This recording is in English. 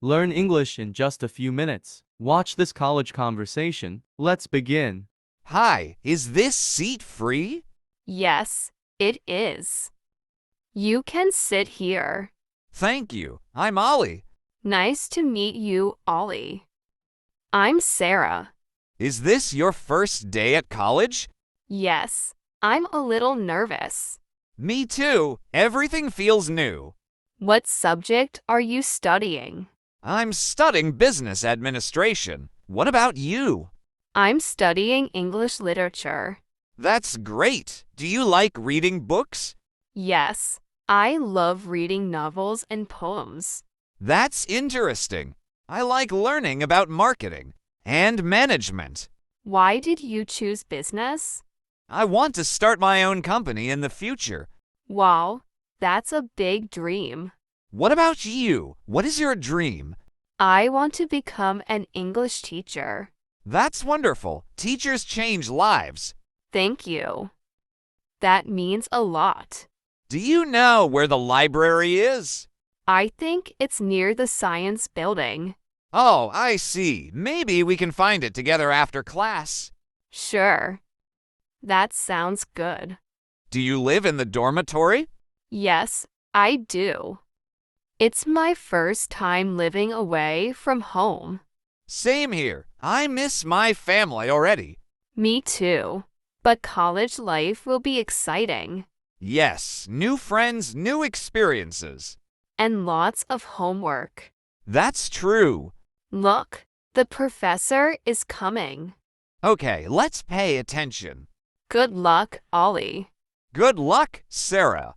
Learn English in just a few minutes. Watch this college conversation. Let's begin. Hi, is this seat free? Yes, it is. You can sit here. Thank you. I'm Ollie. Nice to meet you, Ollie. I'm Sarah. Is this your first day at college? Yes, I'm a little nervous. Me too. Everything feels new. What subject are you studying? I'm studying business administration. What about you? I'm studying English literature. That's great. Do you like reading books? Yes, I love reading novels and poems. That's interesting. I like learning about marketing and management. Why did you choose business? I want to start my own company in the future. Wow, that's a big dream. What about you? What is your dream? I want to become an English teacher. That's wonderful. Teachers change lives. Thank you. That means a lot. Do you know where the library is? I think it's near the science building. Oh, I see. Maybe we can find it together after class. Sure. That sounds good. Do you live in the dormitory? Yes, I do. It's my first time living away from home. Same here. I miss my family already. Me too. But college life will be exciting. Yes, new friends, new experiences. And lots of homework. That's true. Look, the professor is coming. Okay, let's pay attention. Good luck, Ollie. Good luck, Sarah.